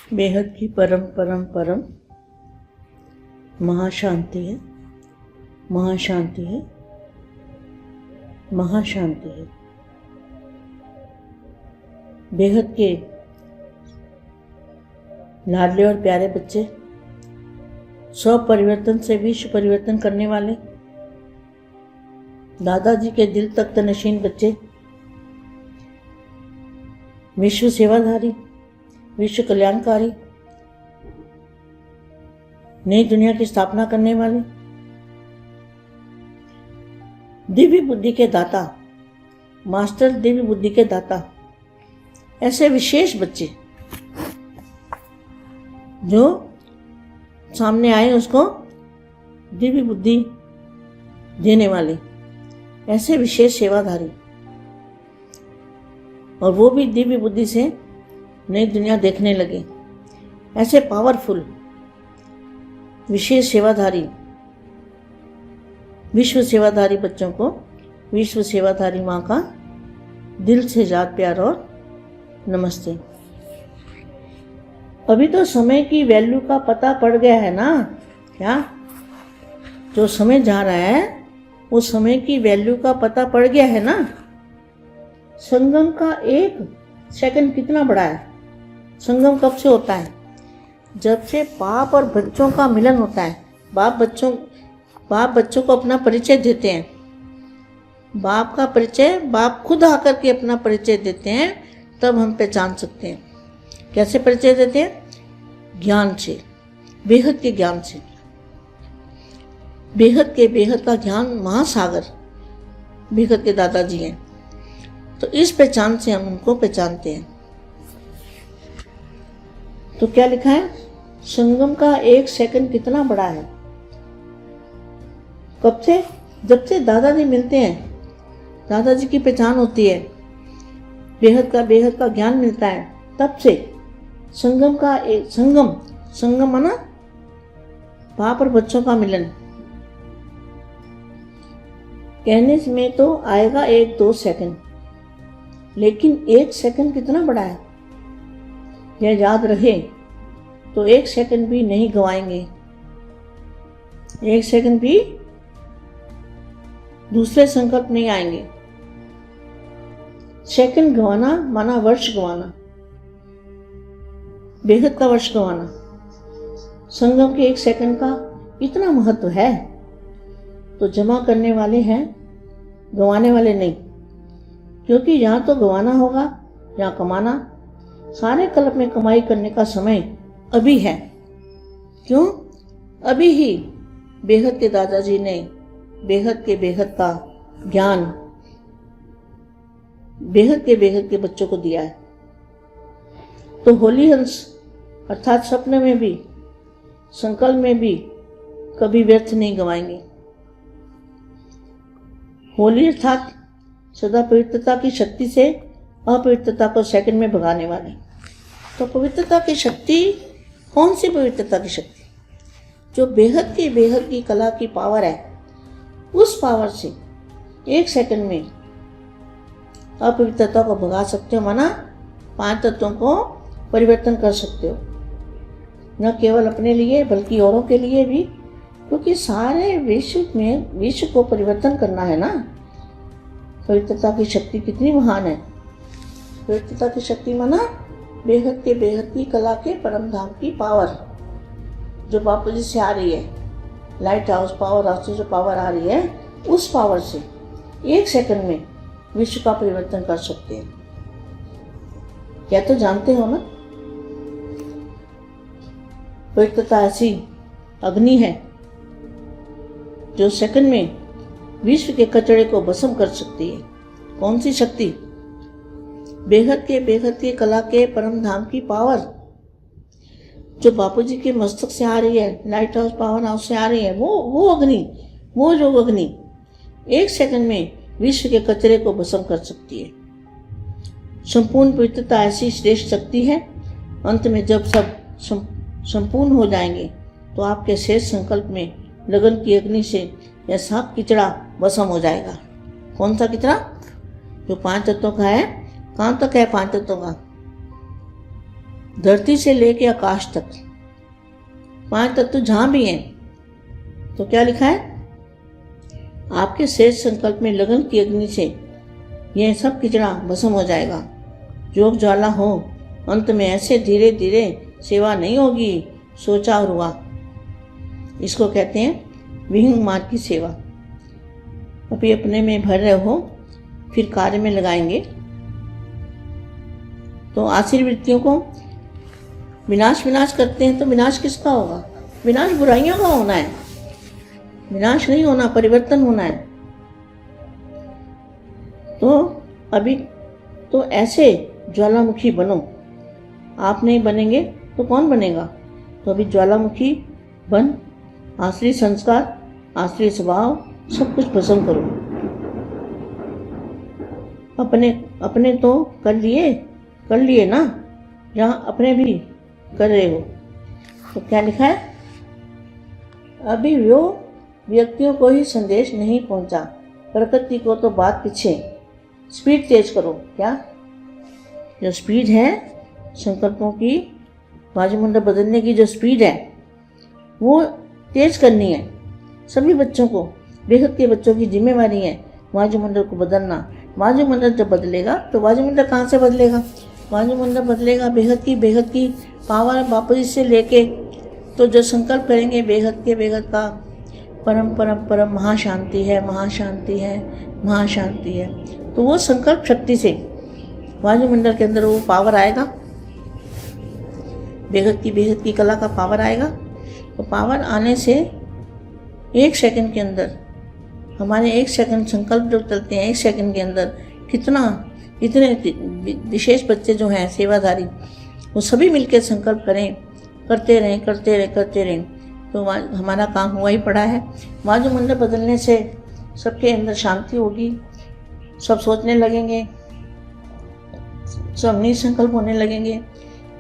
बेहद की परम परम परम महाशांति है, महाशांति है, महाशांति है। बेहद के लाडले और प्यारे बच्चे, स्व परिवर्तन से विश्व परिवर्तन करने वाले दादाजी के दिल तख्त नशीन बच्चे, विश्व सेवाधारी, विश्व कल्याणकारी, नई दुनिया की स्थापना करने वाले, दिव्य बुद्धि के दाता, मास्टर दिव्य बुद्धि के दाता, ऐसे विशेष बच्चे जो सामने आए उसको दिव्य बुद्धि देने वाले, ऐसे विशेष सेवाधारी, और वो भी दिव्य बुद्धि से नई दुनिया देखने लगे। ऐसे पावरफुल विशेष सेवाधारी, विश्व सेवाधारी बच्चों को विश्व सेवाधारी माँ का दिल से याद प्यार और नमस्ते। अभी तो समय की वैल्यू का पता पड़ गया है ना। क्या जो समय जा रहा है उस समय की वैल्यू का पता पड़ गया है ना। संगम का एक सेकंड कितना बड़ा है। संगम कब से होता है? जब से बाप और बच्चों का मिलन होता है। बाप बच्चों को अपना परिचय देते हैं। बाप का परिचय बाप खुद आकर के अपना परिचय देते हैं, तब हम पहचान सकते हैं। कैसे परिचय देते हैं? ज्ञान से, बेहद के ज्ञान से। बेहद का ज्ञान महासागर बेहद के दादाजी हैं। तो इस पहचान से हम उनको पहचानते हैं। तो क्या लिखा है? संगम का एक सेकंड कितना बड़ा है। कब से? जब से दादाजी मिलते हैं, दादाजी की पहचान होती है, बेहद का ज्ञान मिलता है, तब से संगम का एक संगम माना बाप और बच्चों का मिलन। कहने में तो आएगा 1-2 सेकंड, लेकिन 1 सेकंड कितना बड़ा है। यह याद रहे तो 1 सेकंड भी नहीं गवाएंगे। 1 सेकंड भी दूसरे संकल्प नहीं आएंगे। सेकंड गवाना माना वर्ष गवाना, बेहद का वर्ष गवाना। संगम के 1 सेकंड का इतना महत्व है, तो जमा करने वाले हैं, गंवाने वाले नहीं। क्योंकि यहाँ तो गंवाना होगा, यहाँ कमाना। सारे कल्प में कमाई करने का समय अभी है। क्यों? अभी ही बेहद के दादाजी ने बेहद का ज्ञान बेहद के बच्चों को दिया है। तो होली हंस अर्थात सपने में भी, संकल्प में भी कभी व्यर्थ नहीं गवाएंगे। होली अर्थात सदा पवित्रता की शक्ति से अपवित्रता को सेकंड में भगाने वाले। तो पवित्रता की शक्ति, कौन सी पवित्रता की शक्ति? जो बेहद की कला की पावर है, उस पावर से 1 सेकंड में अपवित्रता को भगा सकते हो। माना 5 तत्वों को परिवर्तन कर सकते हो, न केवल अपने लिए बल्कि औरों के लिए भी। क्योंकि सारे विश्व को परिवर्तन करना है ना। पवित्रता की शक्ति कितनी महान है। पवित्रता की शक्ति माना बेहद की कला के परम धाम की पावर, जो बापू जी से आ रही है। लाइट हाउस पावर हाउस से जो पावर आ रही है, उस पावर से 1 सेकंड में विश्व का परिवर्तन कर सकते हैं। क्या तो जानते हो ना? पवित्रता ऐसी अग्नि है जो सेकंड में विश्व के कचरे को भस्म कर सकती है। कौन सी शक्ति? बेहद के कला के परम धाम की पावर, जो बापूजी के मस्तक से आ रही है, लाइट हाउस पावर हाउस से आ रही है। वो अग्नि, वो जो अग्नि 1 सेकंड में विश्व के कचरे को भस्म कर सकती है। संपूर्ण पवित्रता ऐसी श्रेष्ठ शक्ति है। अंत में जब सब संपूर्ण हो जाएंगे, तो आपके शेष संकल्प में लगन की अग्नि से यह सांप किचड़ा भस्म हो जाएगा। कौन सा किचड़ा? जो 5 तत्वों का है। कहाँ तक है 5 तत्वों का? धरती से लेके आकाश तक 5 तत्व जहाँ भी हैं, तो क्या लिखा है? आपके शेष संकल्प में लगन की अग्नि से यह सब किचड़ा भस्म हो जाएगा। योग ज्वाला हो, अंत में ऐसे धीरे धीरे सेवा नहीं होगी, सोचा और हुआ। इसको कहते हैं विहंग मार्ग की सेवा। अभी अपने में भर रहे हो, फिर कार्य में लगाएंगे तो आशीर्वृत्तियों को विनाश विनाश करते हैं। तो विनाश किसका होगा? विनाश बुराइयों का होना है, विनाश नहीं होना, परिवर्तन होना है। तो अभी तो ऐसे ज्वालामुखी बनो। आप नहीं बनेंगे तो कौन बनेगा? तो अभी ज्वालामुखी बन, आश्रय संस्कार, आश्रय स्वभाव सब कुछ भस्म करो। अपने तो कर लिए ना, जहाँ अपने भी कर रहे हो। तो क्या लिखा है? अभी वो व्यक्तियों को ही संदेश नहीं पहुंचा, प्रकृति को तो बात पीछे। स्पीड तेज करो। क्या जो स्पीड है संकल्पों की, वायुमंडल बदलने की जो स्पीड है वो तेज करनी है। सभी बच्चों को, बेहद के बच्चों की जिम्मेवारी है वायुमंडल को बदलना। वायुमंडल जब बदलेगा तो वायुमंडल कहाँ से बदलेगा? वायुमंडल बदलेगा बेहद की पावर वापस से लेके। तो जो संकल्प करेंगे बेहद का परम परम परम महाशांति है, महाशांति है, महाशांति है, तो वो संकल्प शक्ति से वायुमंडल के अंदर वो पावर आएगा, बेहद की कला का पावर आएगा। तो पावर आने से 1 सेकंड के अंदर, हमारे 1 सेकंड संकल्प जो चलते हैं, 1 सेकंड के अंदर इतने विशेष बच्चे जो हैं सेवाधारी, वो सभी मिलकर संकल्प करें, करते रहें, तो हमारा काम हुआ ही पड़ा है। वायुमंडल बदलने से सबके अंदर शांति होगी, सब सोचने लगेंगे, सब निसंकल्प होने लगेंगे,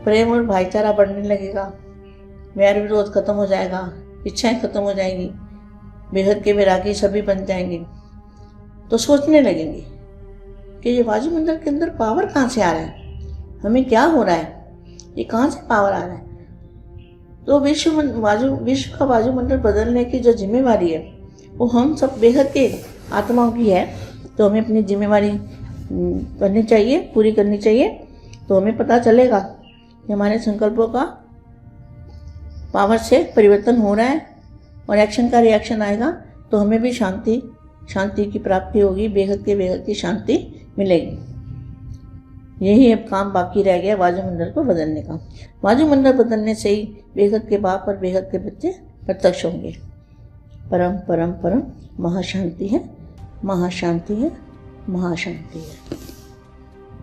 प्रेम और भाईचारा बढ़ने लगेगा, वैर विरोध खत्म हो जाएगा, इच्छाएं खत्म हो जाएंगी, बेहद के वैरागी सभी बन जाएंगे। तो सोचने लगेंगे कि ये वायुमंडल के अंदर पावर कहाँ से आ रहा है, हमें क्या हो रहा है, ये कहाँ से पावर आ रहा है। तो विश्व का वायुमंडल बदलने की जो जिम्मेवारी है वो हम सब बेहद के आत्माओं की है। तो हमें अपनी जिम्मेवारी करनी चाहिए, पूरी करनी चाहिए। तो हमें पता चलेगा कि हमारे संकल्पों का पावर से परिवर्तन हो रहा है और एक्शन का रिएक्शन आएगा, तो हमें भी शांति की प्राप्ति होगी, बेहद की शांति मिलेगी। यही अब काम बाकी रह गया वायुमंडल को बदलने का। वायुमंडल बदलने से ही बेहद के बाप और बेहद के बच्चे प्रत्यक्ष होंगे। परम परम परम महाशांति है, महाशांति है, महाशांति है।